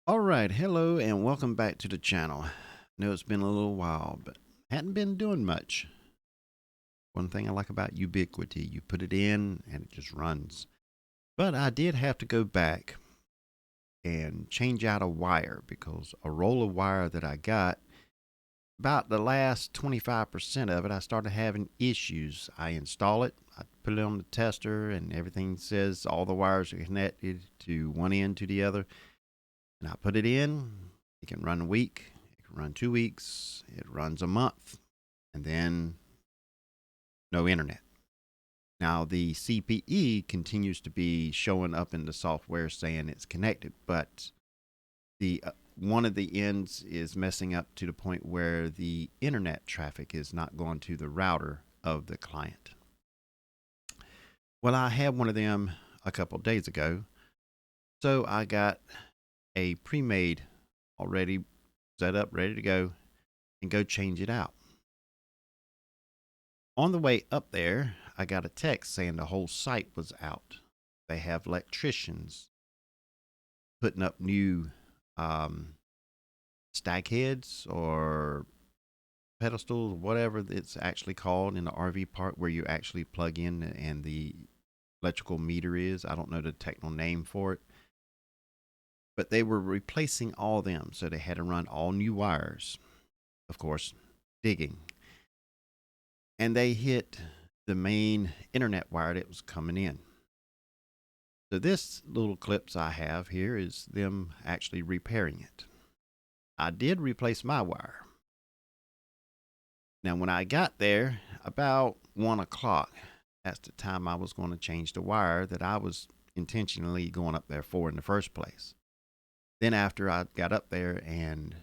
All right, hello and welcome back to the channel. I know it's been a little while, but hadn't been doing much. One thing I like about Ubiquity, you put it in and it just runs. But I did have to go back and change out a wire because a roll of wire that I got, about the last 25% of it, I started having issues. I install it, I put it on the tester, and everything says all the wires are connected to one end to the other. And I put it in, it can run a week, it can run 2 weeks, it runs a month, and then no internet. Now, the CPE continues to be showing up in the software saying it's connected, but the one of the ends is messing up to the point where the internet traffic is not going to the router of the client. Well, I had one of them a couple of days ago, so I got a pre-made already set up, ready to go, and go change it out. On the way up there, I got a text saying the whole site was out. They have electricians putting up new stack heads or pedestals, whatever it's actually called in the RV park, where you actually plug in and the electrical meter is. I don't know the technical name for it. But they were replacing all of them, so they had to run all new wires. Of course, digging. And they hit the main internet wire that was coming in. So this little clips I have here is them actually repairing it. I did replace my wire. Now when I got there about 1 o'clock, that's the time I was going to change the wire that I was intentionally going up there for in the first place. Then after I got up there and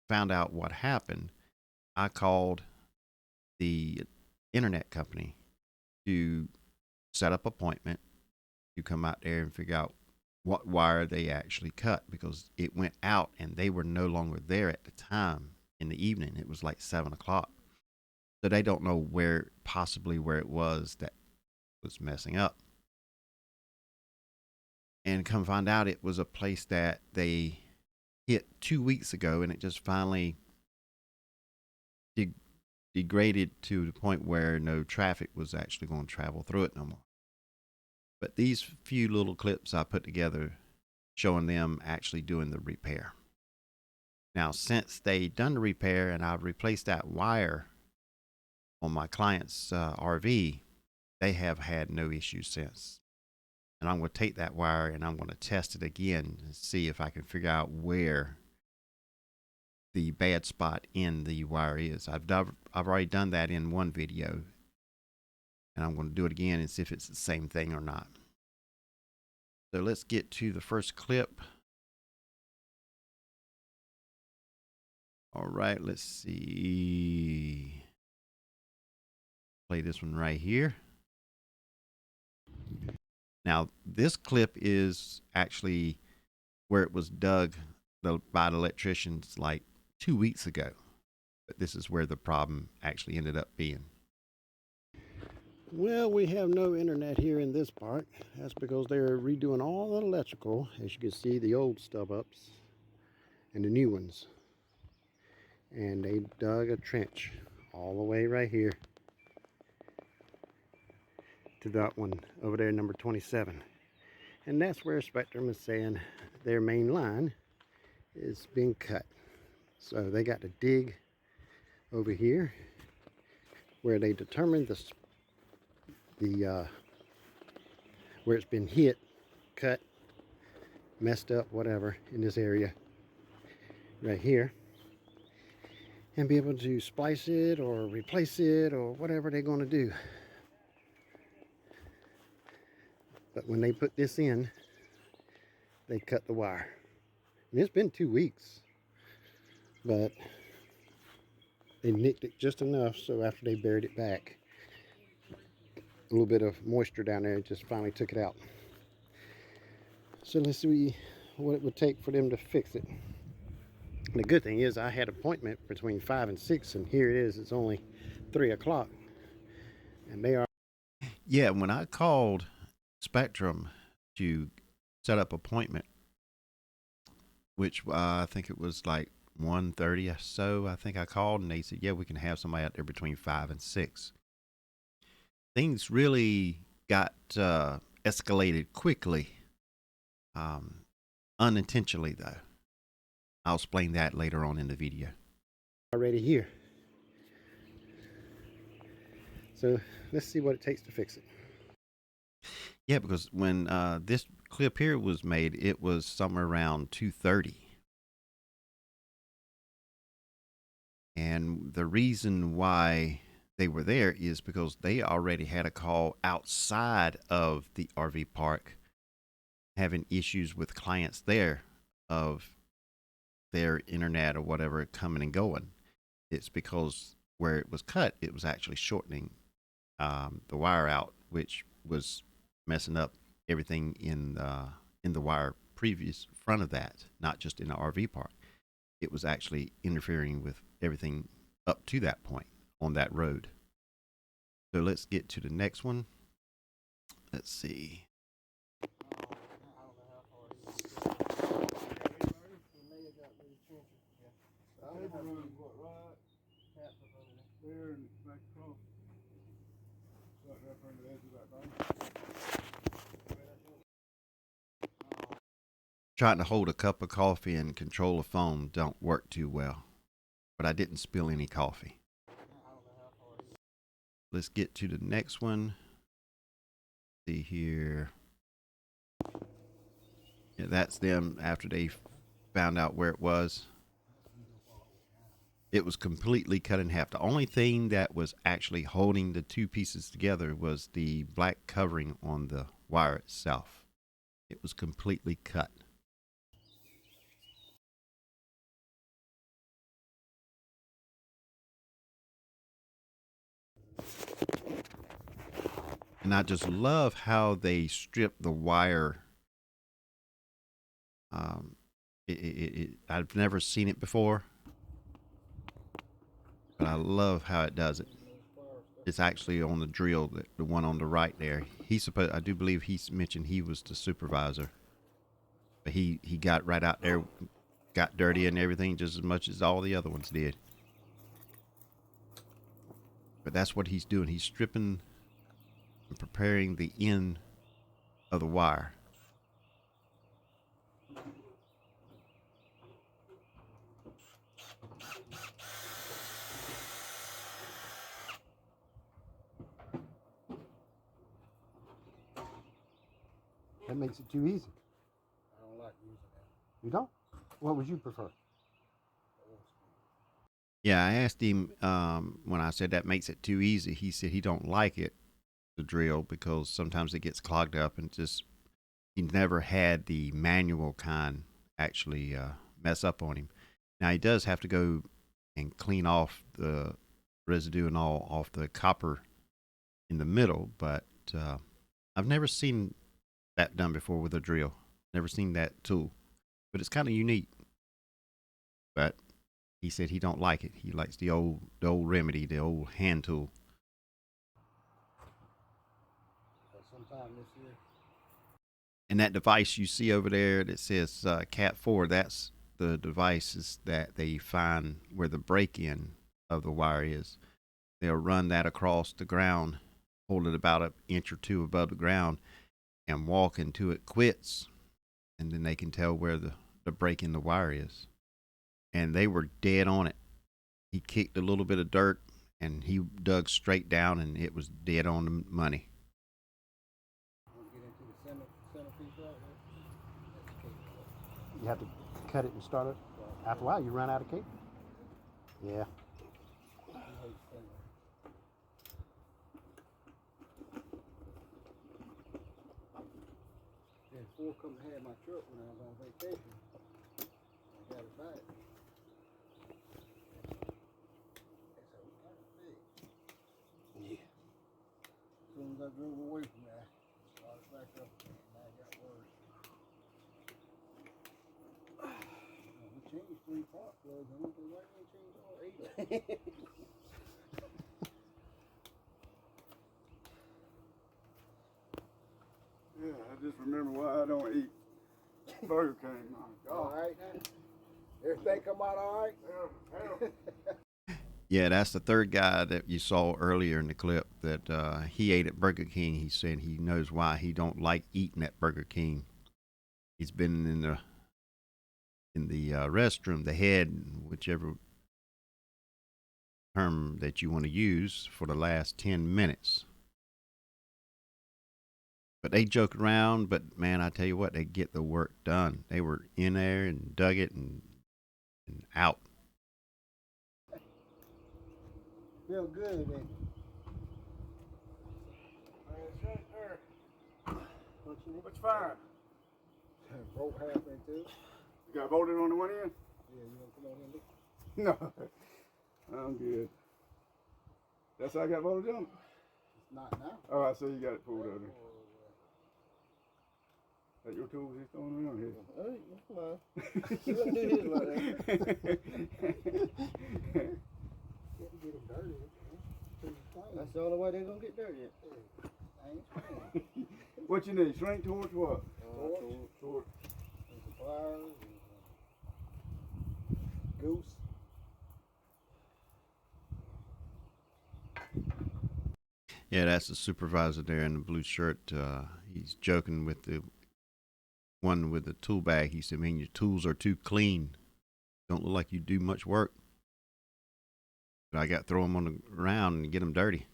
found out what happened, I called the internet company to set up appointment to come out there and figure out what wire they actually cut, because it went out and they were no longer there at the time in the evening. It was like 7 o'clock. So they don't know where it was that was messing up. And come find out it was a place that they hit 2 weeks ago, and it just finally degraded to the point where no traffic was actually going to travel through it no more. But these few little clips I put together showing them actually doing the repair. Now, since they done the repair and I've replaced that wire on my client's RV, they have had no issues since. And I'm going to take that wire and I'm going to test it again and see if I can figure out where the bad spot in the wire is. I've already done that in one video, and I'm going to do it again and see if it's the same thing or not. So let's get to the first clip. All right, let's see. Play this one right here. Now, this clip is actually where it was dug by the electricians like 2 weeks ago. But this is where the problem actually ended up being. Well, we have no internet here in this part. That's because they're redoing all the electrical, as you can see, the old stub-ups and the new ones. And they dug a trench all the way right here to that one over there, number 27. And that's where Spectrum is saying their main line is being cut. So they got to dig over here where they determined where it's been hit, cut, messed up, whatever, in this area right here, and be able to splice it or replace it or whatever they're going to do. But when they put this in, they cut the wire. And it's been 2 weeks, but they nicked it just enough so after they buried it back, a little bit of moisture down there just finally took it out. So let's see what it would take for them to fix it. The good thing is I had an appointment between 5 and 6, and here it is, it's only 3 o'clock. And they are... Yeah, when I called Spectrum to set up appointment, which I think it was like 1:30 or so. I think I called and they said, yeah, we can have somebody out there between 5 and 6. Things really got escalated quickly, um, unintentionally, though. I'll explain that later on in the video. Already here. So let's see what it takes to fix it. Yeah, because when this clip here was made, it was somewhere around 2:30. And the reason why they were there is because they already had a call outside of the RV park having issues with clients there of their internet or whatever coming and going. It's because where it was cut, it was actually shortening the wire out, which was messing up everything in the wire previous front of that, not just in the RV park. It was actually interfering with everything up to that point on that road. So let's get to the next one. Let's see. Trying to hold a cup of coffee and control a phone don't work too well, but I didn't spill any coffee. Let's get to the next one. See here. Yeah, that's them after they found out where it was. It was completely cut in half. The only thing that was actually holding the two pieces together was the black covering on the wire itself. It was completely cut. And I just love how they strip the wire. Um, I've never seen it before, but I love how it does it. It's actually on the drill, the one on the right there. I do believe he's mentioned he was the supervisor, but he got right out there, got dirty and everything just as much as all the other ones did. But that's what he's doing. He's stripping and preparing the end of the wire. That makes it too easy. I don't like using that. You don't? What would you prefer? Yeah, I asked him when I said that makes it too easy. He said he don't like it, the drill, because sometimes it gets clogged up and just he never had the manual kind actually mess up on him. Now he does have to go and clean off the residue and all off the copper in the middle, but I've never seen that done before with a drill. Never seen that tool, but it's kind of unique. But he said he don't like it. He likes the old remedy, the old hand tool. Sometime this year. And that device you see over there that says Cat 4, that's the devices that they find where the break-in of the wire is. They'll run that across the ground, hold it about an inch or two above the ground, and walk until it quits. And then they can tell where the break in the wire is. And they were dead on it. He kicked a little bit of dirt, and he dug straight down, and it was dead on the money. Get into the center piece right there. You have to cut it and start it. After a while, you run out of cable. Yeah. Then Ford come and had my truck when I was on vacation. I got it back. Yeah. As soon as I drove away from that, I started back up and I got worse. We changed 3 parts, well, I don't think I can change all 8. Yeah, I just remember why I don't eat. Burger King, my God. All right now. Everything come out all right? Yeah, that's the third guy that you saw earlier in the clip that he ate at Burger King. He said he knows why he don't like eating at Burger King. He's been in the restroom, the head, whichever term that you want to use, for the last 10 minutes. But they joke around, but man, I tell you what, they get the work done. They were in there and dug it and out. Feel good, then. It's right there. What you need? What's fire? Broke half into it. You got voted on the one end? Yeah, you want to come on in and look? No. I'm good. That's how I got voted on? It's not now. Oh, I see you got it pulled over. That your tools he's throwing around here? Oh, come on. You wouldn't do his like that. Get them dirty. That's the only way they're going to get dirty. What you need? Shrink torch what? Torch. And some pliers. And goose. Yeah, that's the supervisor there in the blue shirt. He's joking with the one with the tool bag. He said, man, your tools are too clean. Don't look like you do much work. But I got to throw them on the ground and get them dirty.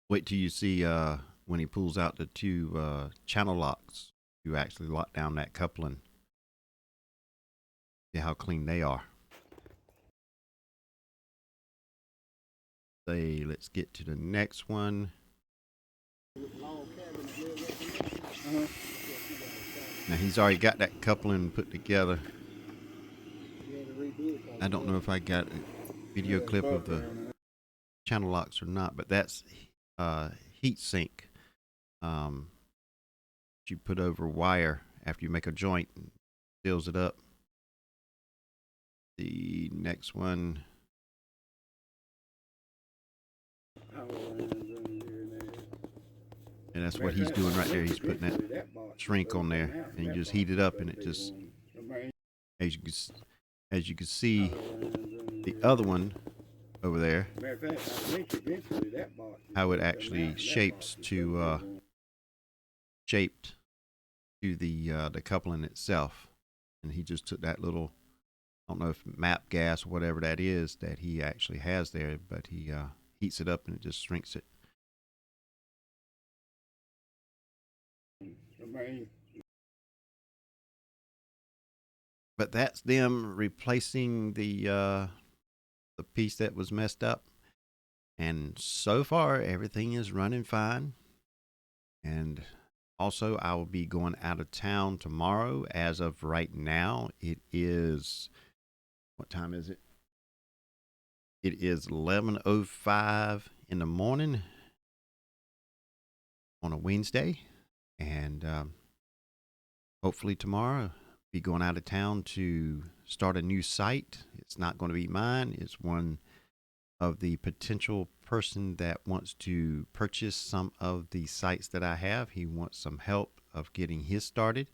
Wait till you see when he pulls out the two channel locks. You actually lock down that coupling. See how clean they are. Let's get to the next one. Now he's already got that coupling put together. I don't know if I got a video clip of the channel locks or not, but that's heat sink. You put over wire after you make a joint and seals it up. The next one. And that's what he's doing right there. He's putting that shrink on there, and you just heat it up, and it just, as you can see, the other one over there, how it actually shaped to the coupling itself. And he just took that little, I don't know if map gas or whatever that is that he actually has there, but he heats it up and it just shrinks it. But that's them replacing the piece that was messed up. And so far, everything is running fine. And also, I will be going out of town tomorrow. As of right now, it is, what time is it? It is 11:05 in the morning on a Wednesday. And hopefully tomorrow, be going out of town to start a new site. It's not going to be mine. It's one of the potential person that wants to purchase some of the sites that I have. He wants some help of getting his started.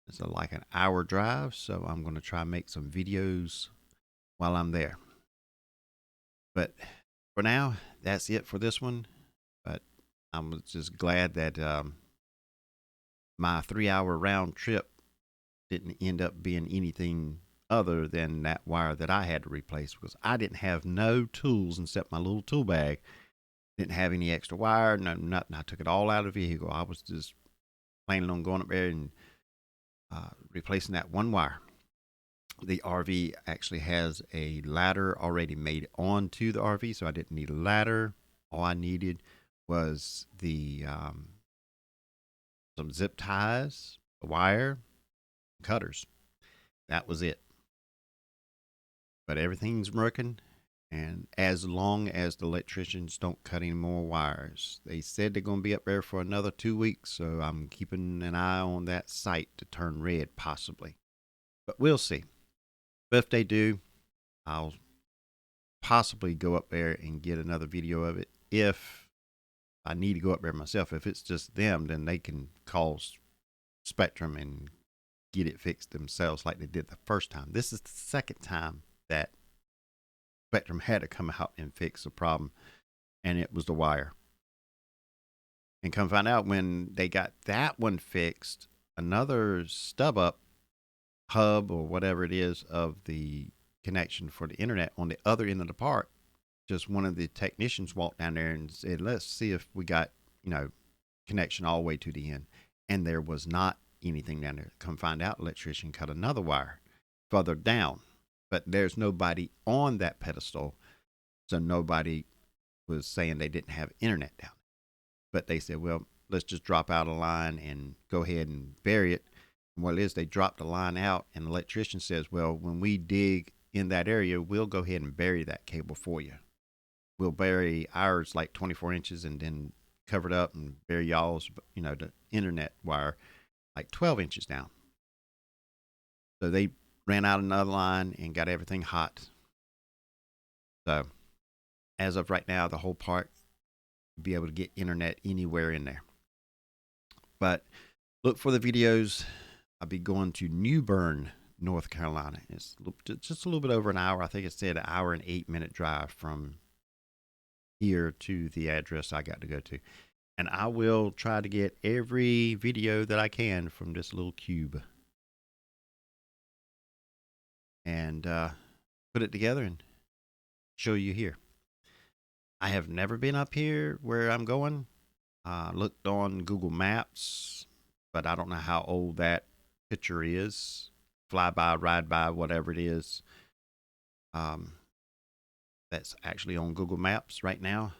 It's like an hour drive, so I'm going to try and make some videos while I'm there. But for now, that's it for this one. But I'm just glad that my 3-hour round trip didn't end up being anything other than that wire that I had to replace, because I didn't have no tools except my little tool bag. Didn't have any extra wire, no nothing. I took it all out of the vehicle. I was just planning on going up there and replacing that one wire. The RV actually has a ladder already made onto the RV, so I didn't need a ladder. All I needed was the some zip ties, a wire, cutters. That was it. But everything's working, and as long as the electricians don't cut any more wires. They said they're going to be up there for another 2 weeks, so I'm keeping an eye on that site to turn red possibly. But we'll see. But if they do, I'll possibly go up there and get another video of it if I need to go up there myself. If it's just them, then they can call Spectrum and get it fixed themselves like they did the first time. This is the second time that Spectrum had to come out and fix a problem, and it was the wire. And come find out, when they got that one fixed, another stub up hub or whatever it is of the connection for the internet on the other end of the park, just one of the technicians walked down there and said, let's see if we got, connection all the way to the end. And there was not anything down there. Come find out, electrician cut another wire further down, but there's nobody on that pedestal. So nobody was saying they didn't have internet down. But they said, well, let's just drop out a line and go ahead and bury it. And what it is, they dropped the line out, and the electrician says, well, when we dig in that area, we'll go ahead and bury that cable for you. We'll bury ours like 24 inches and then cover it up, and bury y'all's, the internet wire like 12 inches down. So they ran out another line and got everything hot. So as of right now, the whole park will be able to get internet anywhere in there. But look for the videos. I'll be going to New Bern, North Carolina. It's just a little bit over an hour. I think it said an hour and 8-minute drive from here to the address I got to go to. And I will try to get every video that I can from this little cube and put it together and show you here. I have never been up here where I'm going. Looked on Google Maps, but I don't know how old that picture is. Fly by, ride by, whatever it is. That's actually on Google Maps right now,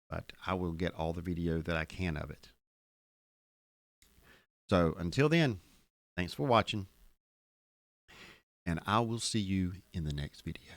but I will get all the video that I can of it. So until then, thanks for watching, and I will see you in the next video.